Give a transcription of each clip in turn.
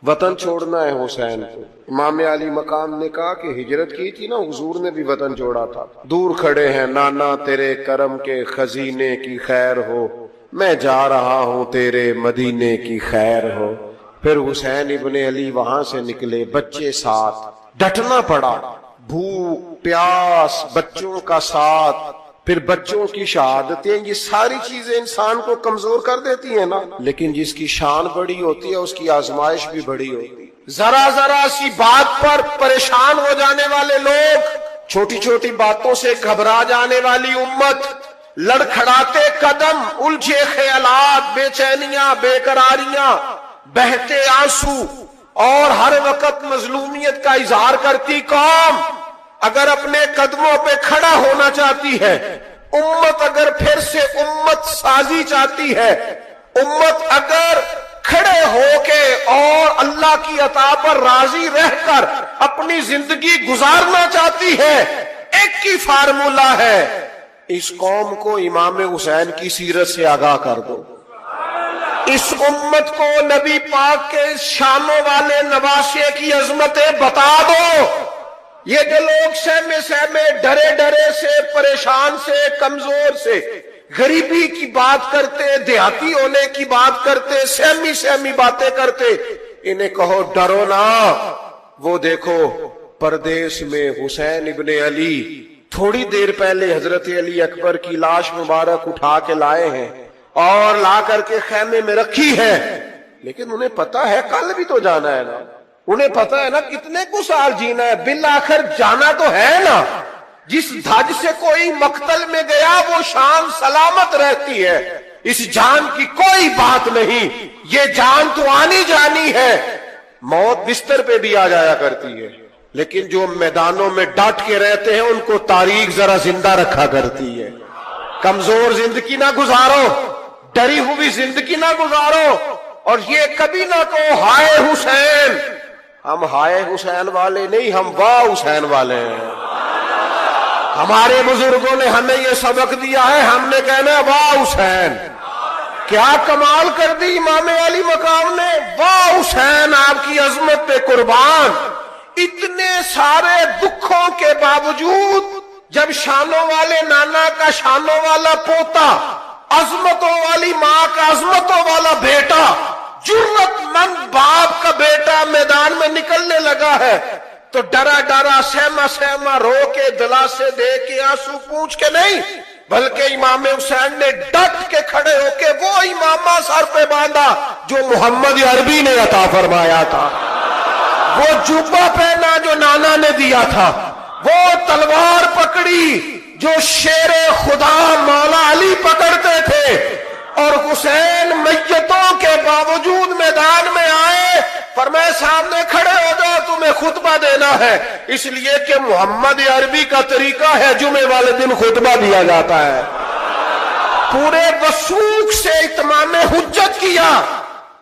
وطن چھوڑنا ہے حسین کو. امام علی مقام نے کہا کہ ہجرت کی تھی نا حضور نے بھی وطن چھوڑا تھا. دور کھڑے ہیں نانا تیرے کرم کے خزینے کی خیر ہو، میں جا رہا ہوں تیرے مدینے کی خیر ہو. پھر حسین ابن علی وہاں سے نکلے، بچے ساتھ. ڈٹنا پڑا، بھوک پیاس، بچوں کا ساتھ، پھر بچوں کی شہادتیں، یہ ساری چیزیں انسان کو کمزور کر دیتی ہیں نا. لیکن جس کی شان بڑی ہوتی ہے اس کی آزمائش بھی بڑی ہوتی ہے. ذرا ذرا سی بات پر پریشان ہو جانے والے لوگ، چھوٹی چھوٹی باتوں سے گھبرا جانے والی امت، لڑکھڑاتے قدم، الجھے خیالات، بے چینیاں، بے قراریاں، بہتے آنسو اور ہر وقت مظلومیت کا اظہار کرتی قوم اگر اپنے قدموں پہ کھڑا ہونا چاہتی ہے، امت اگر پھر سے امت سازی چاہتی ہے، امت اگر کھڑے ہو کے اور اللہ کی عطا پر راضی رہ کر اپنی زندگی گزارنا چاہتی ہے، ایک ہی فارمولہ ہے، اس قوم کو امام حسین کی سیرت سے آگاہ کر دو. اس امت کو نبی پاک کے شانوں والے نواسے کی عظمتیں بتا دو. یہ جو لوگ سہمے سہمے، ڈرے ڈرے سے، پریشان سے، کمزور سے، غریبی کی بات کرتے، دیہاتی ہونے کی بات کرتے، سہمی سہمی باتیں کرتے، انہیں کہو ڈرو نا. وہ دیکھو پردیس میں حسین ابن علی تھوڑی دیر پہلے حضرت علی اکبر کی لاش مبارک اٹھا کے لائے ہیں اور لا کر کے خیمے میں رکھی ہے، لیکن انہیں پتا ہے کل بھی تو جانا ہے نا. انہیں پتا ہے نا کتنے کو سال جینا ہے، بالآخر جانا تو ہے نا. جس دھج سے کوئی مقتل میں گیا وہ شان سلامت رہتی ہے. اس جان کی کوئی بات نہیں، یہ جان تو آنی جانی ہے. موت بستر پہ بھی آ جایا کرتی ہے، لیکن جو میدانوں میں ڈٹ کے رہتے ہیں ان کو تاریخ ذرا زندہ رکھا کرتی ہے. کمزور زندگی نہ گزارو، ڈری ہوئی زندگی نہ گزارو، اور یہ کبھی نہ کہو ہائے حسین. ہم ہائے حسین والے نہیں، ہم واہ حسین والے ہیں. ہمارے بزرگوں نے ہمیں یہ سبق دیا ہے، ہم نے کہنا ہے واہ حسین. کیا کمال کر دی امام علی مقام نے، واہ حسین آپ کی عظمت پہ قربان. اتنے سارے دکھوں کے باوجود جب شانوں والے نانا کا شانوں والا پوتا، عظمتوں والی ماں کا عظمتوں والا بیٹا، جرت مند باپ کا بیٹا میدان میں نکلنے لگا ہے تو ڈرا ڈرا، سہما سہما، رو کے، دلاسے دے کے، آنسو پوچھ کے نہیں، بلکہ امام حسین نے ڈٹ کے کھڑے ہو کے وہ امامہ سر پہ باندھا جو محمد عربی نے عطا فرمایا تھا، وہ جوبہ پہنا جو نانا نے دیا تھا، وہ تلوار پکڑی جو شیر خدا مولا علی پکڑتے تھے. اور حسین میتوں کے باوجود میدان میں آئے، فرمایا سامنے کھڑے ہو جاؤ، تمہیں خطبہ دینا ہے. اس لیے کہ محمد عربی کا طریقہ ہے جمعے والے دن خطبہ دیا جاتا ہے. پورے وثوق سے اتمام حجت کیا.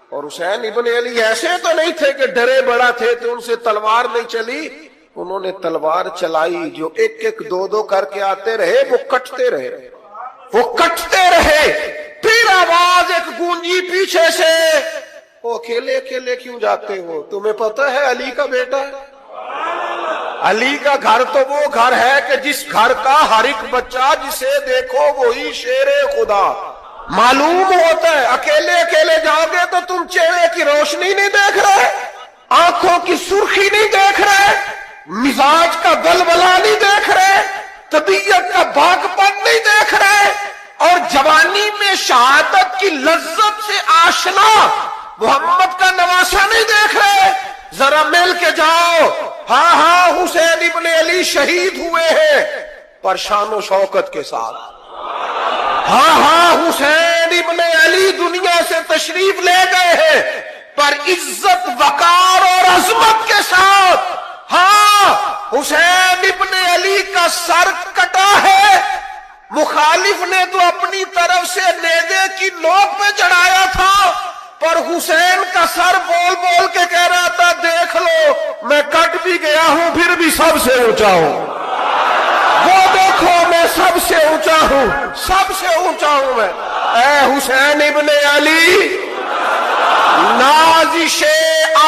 اور حسین ابن علی ایسے تو نہیں تھے کہ ڈرے بڑا تھے تو ان سے تلوار نہیں چلی. انہوں نے تلوار چلائی، جو ایک ایک دو دو کر کے آتے رہے وہ کٹتے رہے، وہ کٹتے رہے. پھر آواز ایک گونجی پیچھے سے، وہ اکیلے اکیلے کیوں جاتے ہو؟ تمہیں پتہ ہے علی کا بیٹا ہے. علی کا گھر تو وہ گھر ہے کہ جس گھر کا ہر ایک بچہ جسے دیکھو وہی شیر خدا معلوم ہوتا ہے. اکیلے اکیلے جاؤ گے تو تم چہرے کی روشنی نہیں دیکھ رہے، آنکھوں کی سرخی نہیں دیکھ رہے، مزاج کا ولولہ نہیں دیکھ رہے، طبیعت کا باغ پن نہیں دیکھ رہے، اور جوانی میں شہادت کی لذت سے آشنا محمد کا نواسا نہیں دیکھ رہے. ذرا مل کے جاؤ. ہاں ہاں حسین ابن علی شہید ہوئے ہیں پر شان و شوکت کے ساتھ. ہاں ہاں حسین ابن علی دنیا سے تشریف لے گئے ہیں پر عزت، وقار اور عظمت کے ساتھ. ہاں حسین ابن علی کا سر کٹا ہے، مخالف نے تو اپنی طرف سے نیزے کی نوک پہ چڑھایا تھا، پر حسین کا سر بول بول کے کہہ رہا تھا دیکھ لو میں کٹ بھی گیا ہوں پھر بھی سب سے اونچا ہوں. وہ دیکھو میں سب سے اونچا ہوں، سب سے اونچا ہوں میں. اے حسین ابن علی، نازش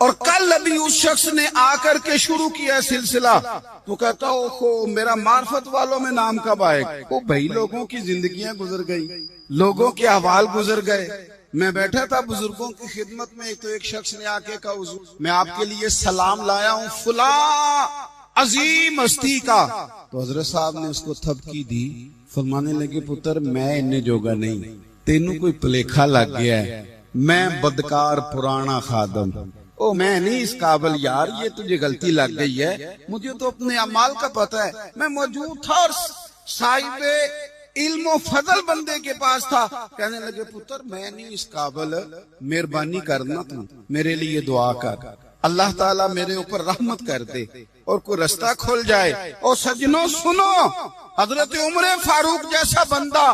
اور کل ابھی اس شخص نے آ کر کے شروع کیا سلسلہ، تو کہتا اوہو میرا معرفت والوں میں نام کب آئے گا؟ وہ بھائی لوگوں کی زندگیاں گزر گئی، لوگوں کے احوال گزر گئے۔ میں بیٹھا تھا بزرگوں کی خدمت میں، تو ایک شخص نے آ کے کہا حضور میں آپ کے لیے سلام لایا ہوں فلاں عظیم ہستی کا۔ تو حضرت صاحب نے اس کو تھپکی دی، فرمانے لگے پتر میں انہیں جوگا نہیں، تینوں کوئی پلیکھا لگ گیا ہے، میں بدکار پرانا خادم، او میں نہیں اس قابل یار، یہ تجھے غلطی لگ گئی ہے، مجھے تو اپنے اعمال کا پتہ ہے، میں موجود تھا اور صاحب علم و فضل بندے کے پاس تھا۔ کہنے لگے پتر میں نہیں اس قابل، مہربانی کرنا تو میرے لیے دعا کر، اللہ تعالیٰ میرے اوپر رحمت کر دے اور کوئی رستہ کھل جائے۔ اور سجنوں سنو، حضرت عمر فاروق جیسا بندہ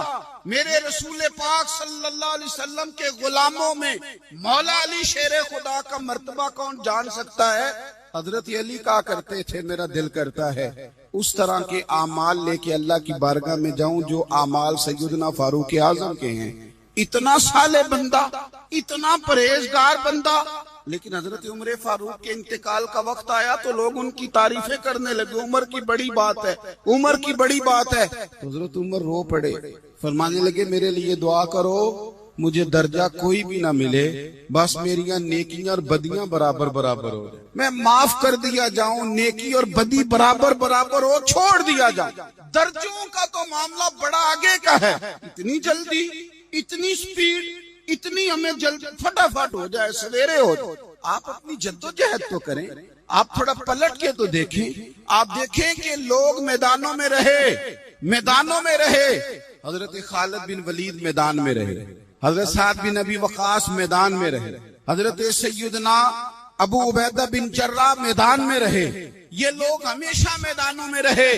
میرے رسول پاک صلی اللہ علیہ وسلم کے غلاموں میں مولا علی شیر خدا کا مرتبہ کون جان سکتا ہے؟ حضرت علی کہا کرتے تھے میرا دل کرتا ہے اس طرح کے اعمال لے کے اللہ کی بارگاہ میں جاؤں جو اعمال سیدنا فاروق اعظم کے ہیں۔ اتنا صالح بندہ، اتنا پرہیزگار بندہ، لیکن حضرت عمر فاروق کے انتقال کا وقت آیا تو لوگ ان کی تعریفیں کرنے لگے، عمر کی بڑی بات ہے، عمر کی بڑی بات ہے۔ حضرت عمر رو پڑے، فرمانے لگے میرے لیے دعا کرو، مجھے درجہ کوئی بھی نہ ملے، بس میریاں نیکیاں اور بدیاں برابر برابر ہو جائیں، میں معاف کر دیا جاؤں، نیکی اور بدی برابر برابر ہو، چھوڑ دیا جاؤں۔ درجوں کا تو معاملہ بڑا آگے کا ہے، اتنی جلدی، اتنی سپیڈ، اتنی ہمیں جلد فٹافٹ ہو جائے، سویرے ہو جائے۔ آپ اپنی جدوجہد تو کریں، آپ تھوڑا پلٹ کے تو دیکھیں، آپ دیکھیں کہ لوگ میدانوں میں رہے، میدانوں میں رہے، حضرت خالد بن ولید میدان میں رہے، حضرت سعد بن ابی وقاص میدان میں رہے، حضرت سیدنا ابو عبیدہ بن جراح میدان میں رہے، یہ لوگ ہمیشہ میدانوں میں رہے۔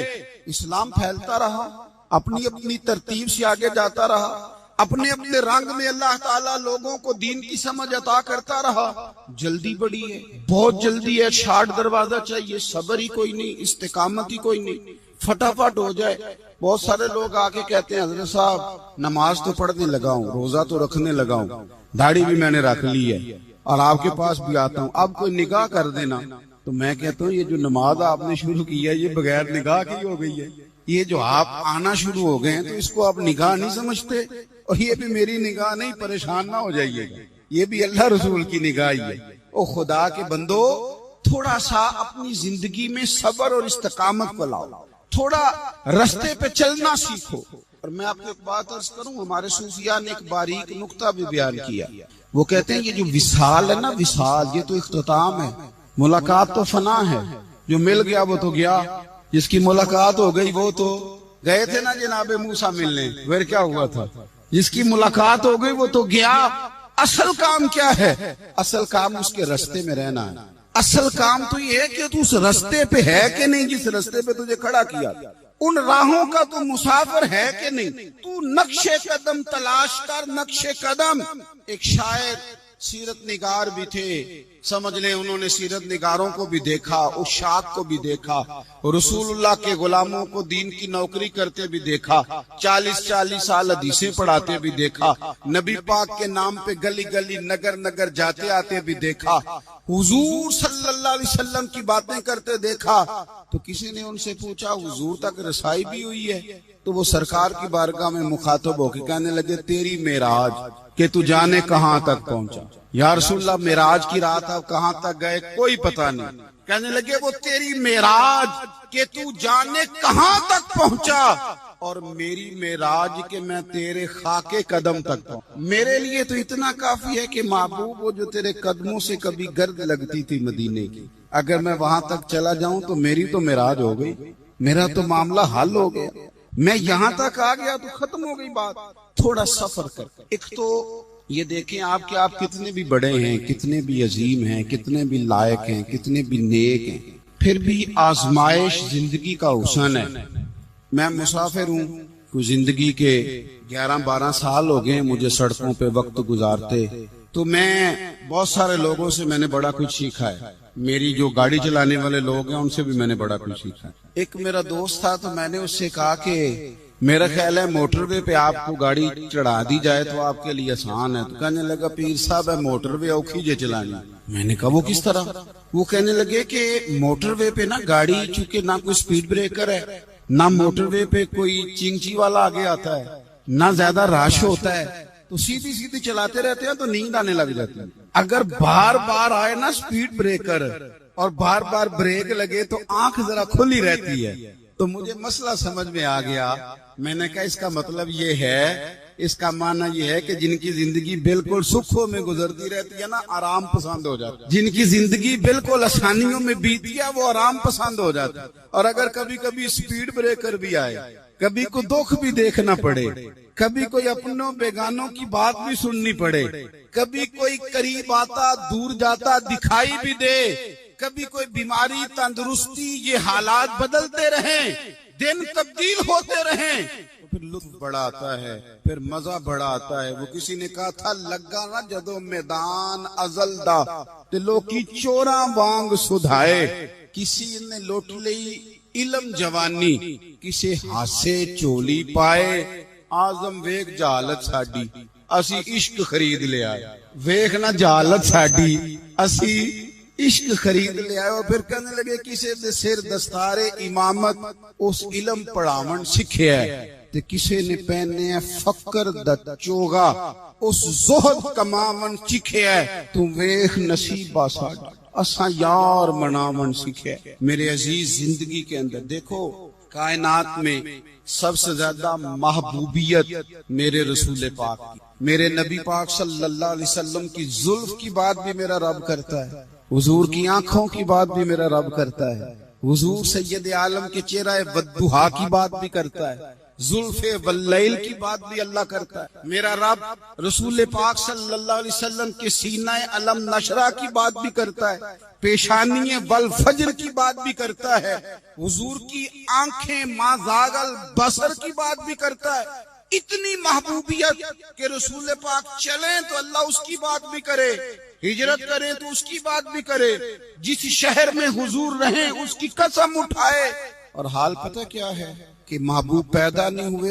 اسلام پھیلتا رہا، اپنی اپنی ترتیب سے آگے جاتا رہا، اپنے اپنے رنگ میں اللہ تعالیٰ لوگوں کو دین کی سمجھ عطا کرتا رہا۔ جلدی بڑی ہے، بہت جلدی ہے، شارٹ دروازہ چاہیے، صبر ہی کوئی نہیں، استقامت ہی کوئی نہیں، فٹافٹ ہو جائے۔ بہت سارے لوگ آ کے کہتے ہیں حضرت صاحب نماز تو پڑھنے لگا ہوں، روزہ تو رکھنے لگا ہوں، داڑھی بھی میں نے رکھ لی ہے اور آپ کے پاس بھی آتا ہوں، اب کوئی نگاہ کر دینا۔ تو میں کہتا ہوں یہ جو نماز آپ نے شروع کی ہے یہ بغیر نگاہ کی ہو گئی ہے، یہ جو آپ آنا شروع ہو گئے ہیں تو اس کو آپ نگاہ نہیں سمجھتے، اور یہ بھی میری نگاہ نہیں، پریشان نہ ہو جائیے گا، یہ بھی اللہ رسول کی نگاہ ہی ہے۔ او خدا کے بندو، تھوڑا سا اپنی زندگی میں صبر اور استقامت کو لاؤ، تھوڑا رستے پہ چلنا سیکھو۔ اور میں آپ کو ایک بات عرض کروں، ہمارے صوفیاء نے ایک باریک نقطہ بھی بیان کیا، وہ کہتے ہیں یہ جو وصال ہے نا، وصال یہ تو اختتام ہے، ملاقات تو فنا ہے، جو مل گیا وہ تو گیا، جس کی ملاقات ہو گئی وہ تو گئے تھے نا جناب موسیٰ ملنے، پھر کیا ہوا تھا، جس کی ملاقات ہو گئی وہ تو گیا۔ اصل کام کیا ہے؟ اصل کام اس کے رستے میں رہنا ہے، اصل کام تو یہ ہے کہ تو اس رستے پہ ہے کہ نہیں، جس رستے پہ تجھے کھڑا کیا، ان راہوں کا تو مسافر ہے کہ نہیں، تو نقش قدم تلاش کر، نقش قدم۔ ایک شاعر سیرت نگار بھی تھے، سمجھ لیں انہوں نے سیرت نگاروں کو بھی دیکھا، اشاعت کو بھی دیکھا، رسول اللہ کے غلاموں کو دین کی نوکری کرتے بھی دیکھا، 40 سال حدیثیں پڑھاتے بھی دیکھا، نبی پاک کے نام پہ گلی گلی نگر نگر جاتے آتے بھی دیکھا، حضور صلی اللہ علیہ وسلم کی باتیں کرتے دیکھا۔ تو کسی نے ان سے پوچھا حضور تک رسائی بھی ہوئی ہے؟ تو وہ سرکار کی بارگاہ میں مخاطب ہو کے کہنے لگے تیری معراج کہ تو جانے کہاں تک پہنچا، یا رسول اللہ معراج کی رات آپ کہاں تک گئے کوئی پتہ نہیں، کہنے لگے وہ تیری معراج کہ تو جانے کہاں تک پہنچا، اور میری معراج کہ میں تیرے خاک قدم تک پہنچا۔ میرے لیے تو اتنا کافی ہے کہ محبوب وہ جو تیرے قدموں سے کبھی گرد لگتی تھی مدینے کی، اگر میں وہاں تک چلا جاؤں تو میری تو معراج ہو گئی، میرا تو معاملہ حل ہو گیا، میں یہاں تک آ گیا تو ختم ہو گئی بات۔ تھوڑا سفر کر، ایک تو یہ دیکھیں آپ کہ آپ کتنے بھی بڑے ہیں، کتنے بھی عظیم ہیں، کتنے بھی لائق ہیں، کتنے بھی نیک ہیں، پھر بھی آزمائش زندگی کا حسن ہے۔ میں مسافر ہوں، کوئی زندگی کے 11-12 سال ہو گئے مجھے سڑکوں پہ وقت گزارتے، تو میں بہت سارے لوگوں سے میں نے بڑا کچھ سیکھا ہے، میری جو گاڑی چلانے والے لوگ ہیں ان سے بھی میں نے بڑا کچھ سیکھا ہے۔ ایک میرا دوست تھا تو میں نے اس سے کہا کہ میرا خیال ہے موٹر وے پہ آپ کو گاڑی چڑھا دی جائے تو آپ کے لیے آسان ہے. تو کہنے لگا پیر صاحب ہے موٹر وے اوکھی جے چلانی. میں نے کہا وہ کس طرح؟ وہ کہنے لگے کہ موٹر وے پہ نا گاڑی چونکہ نہ کوئی سپیڈ بریکر ہے، نہ موٹر وے پہ کوئی چنگچی والا آگے آتا ہے، نہ زیادہ رش ہوتا ہے، تو سیدھی سیدھی چلاتے رہتے ہیں تو نیند آنے لگ جاتی ہے. اگر بار بار آئے نا سپیڈ بریکر اور بار بار بریک لگے تو آنکھ ذرا کھلی رہتی ہے. تو مجھے مسئلہ سمجھ میں آ گیا. میں نے کہا اس کا مطلب یہ ہے، اس کا معنی یہ ہے کہ جن کی زندگی بالکل سکھوں میں گزرتی رہتی ہے نا، آرام پسند ہو جاتا ہے. جن کی زندگی بالکل آسانیوں میں بیتی ہے وہ آرام پسند ہو جاتا ہے. اور اگر کبھی کبھی سپیڈ بریکر بھی آئے، کبھی کوئی دکھ بھی دیکھنا پڑے، کبھی کوئی اپنوں بیگانوں کی بات بھی سننی پڑے، کبھی کوئی قریب آتا دور جاتا دکھائی بھی دے، کبھی کوئی بیماری تندرستی، یہ حالات بدلتے رہیں، دن تبدیل ہوتے رہیں، پھر لطف بڑا آتا ہے، پھر مزہ بڑا آتا ہے. وہ کسی نے کہا تھا لگا نہ جدو میدان ازل دا تے لوکی چوراں وانگ سدھائے. کسی نے لوٹ لئی علم جوانی، کسی ہاسے چولی پائے. آزم ویک جہالت ساڈی، اسی عشق خرید لے آئے. ویک نہ جہالت ساڈی، اسی عشق خرید لے آئے. اور پھر کہنے لگے کسی دے سر دستار امامت اس علم پڑھاون سکھیا ہے، تے کسی نے پہنے فقر دا چوگا اس زہد کماون سکھیا ہے. تو ویخ نصیبہ ساڈا اساں یار مناون سکھیا ہے. میرے عزیز زندگی کے اندر دیکھو، کائنات میں سب سے زیادہ محبوبیت میرے رسول پاک کی، میرے نبی پاک صلی اللہ علیہ وسلم کی زلف کی بات بھی میرا رب کرتا ہے، حضور کی آنکھوں کی بات بھی میرا رب کرتا ہے، حضور سید عالم کے چہرہ والضحیٰ کی بات بھی کرتا ہے، زلف واللیل کی بات بھی اللہ کرتا ہے. میرا رب رسول پاک صلی اللہ علیہ وسلم کے سینہ علم نشرہ کی بات بھی کرتا ہے، پیشانی والفجر کی بات بھی کرتا ہے، حضور کی آنکھیں ما زاغل بصر کی بات بھی کرتا ہے. اتنی محبوبیت کہ رسول پاک چلیں تو اللہ اس کی بات بھی کرے، ہجرت کریں تو اس کی بات بھی کرے، جس شہر میں حضور رہیں اس کی قسم اٹھائے. اور حال پتہ کیا ہے کہ محبوب پیدا نہیں ہوئے